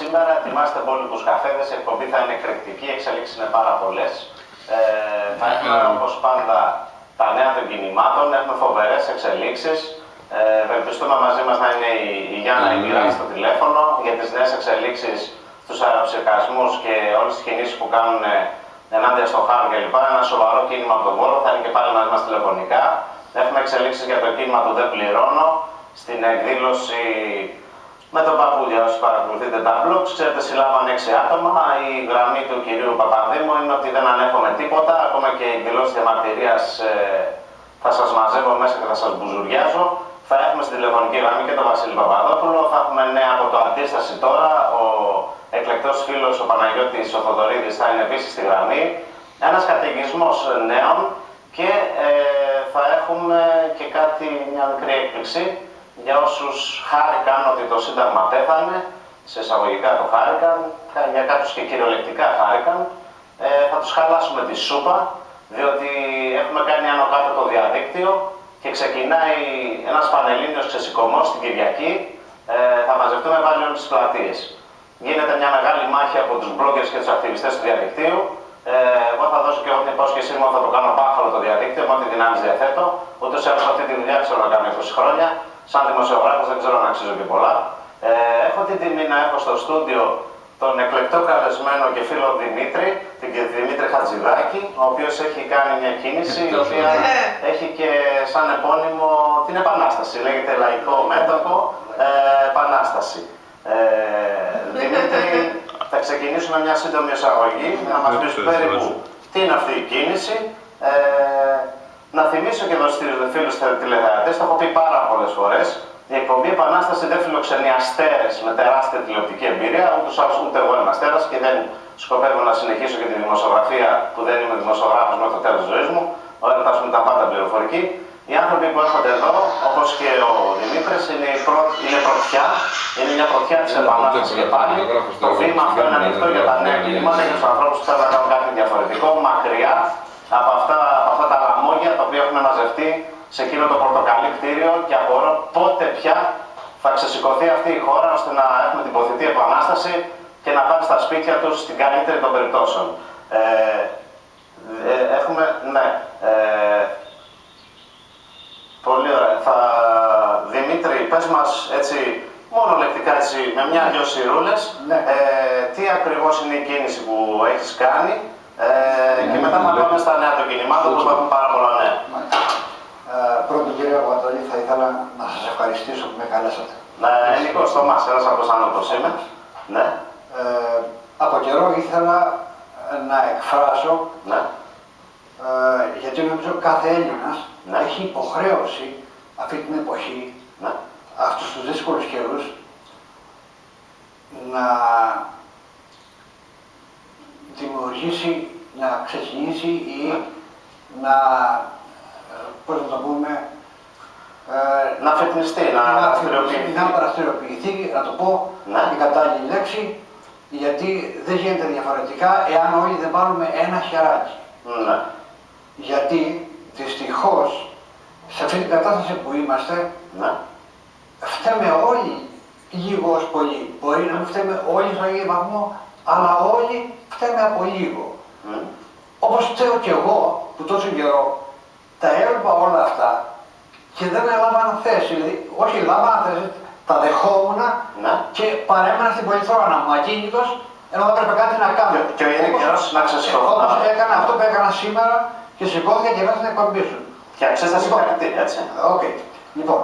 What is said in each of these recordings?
σήμερα ετοιμάστε μπόλικους καφέδες, η εκπομπή θα είναι εκρηκτική, οι εξελίξεις είναι πάρα πολλές. Θα έχουμε όπως πάντα τα νέα των κινημάτων, έχουμε φοβερές εξελίξεις. Ευελπιστούμε μαζί μας να είναι η Γιάννα η Μοίρα στο τηλέφωνο για τις νέες εξελίξεις στους αεροψεκασμούς και όλες τις κινήσεις που κάνουν ενάντια στο χάρο κλπ. Ένα σοβαρό κίνημα από τον Βόλο, θα είναι και πάλι μαζί μας τηλεφωνικά. Έχουμε εξελίξεις για το κίνημα του Δεν Πληρώνω, στην εκδήλωση με τον Παπούλια. Όσοι παρακολουθείτε τα blogs, ξέρετε, συλλάβαν 6 άτομα. Η γραμμή του κυρίου Παπαδήμου είναι ότι δεν ανέχομαι τίποτα, ακόμα και οι εκδηλώσεις διαμαρτυρίας θα σας μαζεύω μέσα και θα σας μπουζουριάζω. Θα έχουμε στην τηλεφωνική γραμμή και τον Βασίλη Παπαδόπουλο. Θα έχουμε νέα από το Αντίσταση τώρα. Ο εκλεκτός φίλος, ο Παναγιώτης ο Θοδωρίδης, θα είναι επίσης στη γραμμή. Ένας καταιγισμός νέων και θα έχουμε και κάτι, μια μικρή έκπληξη για όσους χάρηκαν ότι το Σύνταγμα πέθανε, σε εισαγωγικά το χάρηκαν, για κάποιους και κυριολεκτικά χάρηκαν. Θα τους χαλάσουμε τη σούπα, διότι έχουμε κάνει άνω κάτω το διαδίκτυο και ξεκινάει ένας πανελλήνιος ξεσηκωμός την Κυριακή. Θα μαζευτούμε πάλι όλες τις πλατείες. Γίνεται μια μεγάλη μάχη από τους bloggers και τους ακτιβιστές του διαδικτύου. Εγώ θα δώσω και εγώ την υπόσχεσή μου, θα το κάνω μπάχαλο το διαδίκτυο, με ό,τι δυνάμεις διαθέτω. Ούτως ή άλλως αυτή τη δουλειά ξέρω να κάνω 20 χρόνια. Σαν δημοσιογράφος δεν ξέρω να αξίζω και πολλά. Έχω την τιμή να έχω στο στούντιο τον εκλεκτό καλεσμένο και φίλο Δημήτρη, τον Δημήτρη Χατζηδάκη, ο οποίος έχει κάνει μια κίνηση η οποία έχει και σαν επώνυμο την Επανάσταση. Λέγεται Λαϊκό Μέτωπο Επανάσταση. Δημήτρη, θα ξεκινήσουμε μια σύντομη εισαγωγή, να μας πεις περίπου τι είναι αυτή η κίνηση. Να θυμίσω και εδώ στους φίλους τηλεθεατές, το έχω πει πάρα πολλές φορές, η εκπομπή Επανάσταση δεν φιλοξενεί αστέρες με τεράστια τηλεοπτική εμπειρία, ούτως άλλως ούτε εγώ είμαι αστέρας και δεν σκοπεύω να συνεχίσω και τη δημοσιογραφία που δεν είμαι δημοσιογράφος μέχρι το τέλος της ζωής μου. Ο έρωτας μου ήταν πάντα πληροφορική. Οι άνθρωποι που έρχονται εδώ, όπως και ο Δημήτρης, είναι πρωτιά, είναι μια πρωτιά της Επανάστασης και πάλι. Το βήμα αυτό είναι ανοιχτό για τα νέα κινήματα, για τους ανθρώπους που θέλουν να κάνουν κάτι διαφορετικό, μακριά από αυτά τα λαμόγια τα οποία έχουν μαζευτεί σε εκείνο το πορτοκαλί κτίριο και απορώ πότε πια θα ξεσηκωθεί αυτή η χώρα ώστε να έχουμε την ποθητή επανάσταση και να πάνε στα σπίτια τους στην καλύτερη των περιπτώσεων. Πολύ ωραία. Δημήτρη, πες μας έτσι, μόνο λεκτικά έτσι, με μια-δυο σειρούλες, τι ακριβώς είναι η κίνηση που έχεις κάνει και μετά θα πάμε στα νέα των κινημάτων που υπάρχουν πάρα πολλά νέα. Πρώτον, κύριε Παπαδόλη, θα ήθελα να σας ευχαριστήσω που με καλέσατε. Νίκος Θωμάς, ένας από τους άνθρωπος είμαι. Ναι. Από καιρό ήθελα να εκφράσω, γιατί νομίζω κάθε Έλληνας έχει υποχρέωση αυτή την εποχή, αυτούς τους δύσκολους καιρούς, να δημιουργήσει, να ξεκινήσει ή να, πώς να το πούμε, να αφετνιστεί, να παραστηριοποιηθεί, να το πω την κατάλληλη λέξη, γιατί δεν γίνεται διαφορετικά εάν όλοι δεν βάλουμε ένα χεράκι. Γιατί δυστυχώς σε αυτή την κατάσταση που είμαστε, φταίμε όλοι λίγο ως πολύ. Μπορεί να μην φταίμε όλοι στο ίδιο βαθμό, αλλά όλοι φταίμε από λίγο. Όπως φταίω κι εγώ που τόσο καιρό τα έβλεπα όλα αυτά και δεν έλαβαν θέση. Δηλαδή, όχι έλαβαν θέση, τα δεχόμουν και παρέμενα στην πολυθρόνα μου ακίνητος, ενώ δεν έπρεπε κάτι να κάνω. Και είναι καιρός να ξεσηκωθώ. Όπως έκανα αυτό που έκανα σήμερα και σηκώθηκα και μέσα στην εκπομπή σου. Και αξίζει τα συγχαρητήρια, έτσι. Λοιπόν,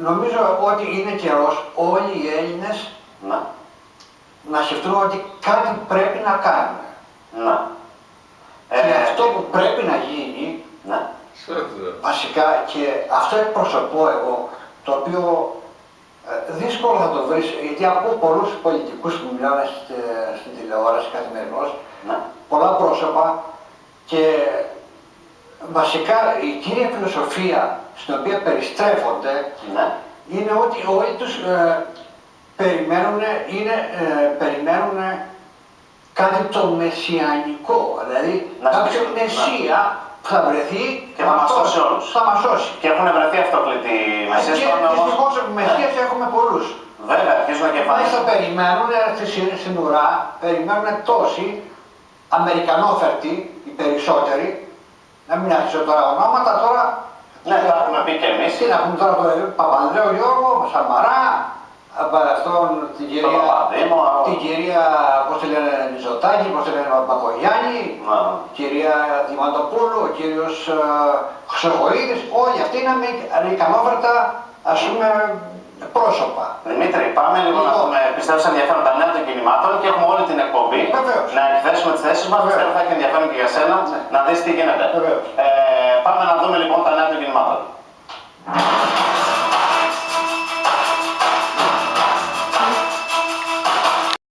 νομίζω ότι είναι καιρός όλοι οι Έλληνες να σκεφτούν ότι κάτι πρέπει να κάνουμε. Και αυτό που πρέπει να γίνει, βασικά, και αυτό εκπροσωπώ εγώ, το οποίο δύσκολο θα το βρεις, γιατί ακούω πολλούς πολιτικούς που μιλάνε στην τηλεόραση καθημερινώς, πολλά πρόσωπα και βασικά η κύρια φιλοσοφία στην οποία περιστρέφονται είναι ότι όλοι τους περιμένουν κάτι το μεσιανικό, δηλαδή κάποιο μεσία που θα βρεθεί και θα μας σώσει όλους. Θα μας σώσει. Και έχουν βρεθεί αυτόκλητοι μεσίες. Δυστυχώς μεσίες έχουμε πολλούς. Βέβαια, αρχίζουν και εμφανίζονται. Μάλιστα περιμένουν στην ουρά, περιμένουν τόσοι Αμερικανόφερτοι, οι περισσότεροι, να μην αρχίσω τώρα ονόματα τώρα. Ναι, το έχουμε πει και εμείς. Τι να πούμε τώρα, τον Παπανδρέο Γιώργο, Σαμαρά, αυτόν την κυρία, πώς τη λένε, Μητσοτάκη, πώς τη λένε, Μπακογιάννη, κυρία Δημαντοπούλου, ο κύριος Χρυσοχοΐδης, όλοι αυτοί είναι Αμερικανόφερτα, ας πούμε, πρόσωπα. Δημήτρη, πάμε λίγο να δούμε, πιστεύω σε ενδιαφέρον τα νέα των κινημάτων και έχουμε όλη την εκπομπή. Βεβαίως. Να εκθέσουμε τις θέσεις μας, πιστεύω θα έχει ενδιαφέρον και για σένα, να δεις τι γίνεται. Βεβαίως. Πάμε να δούμε λοιπόν τα νέα των κινημάτων.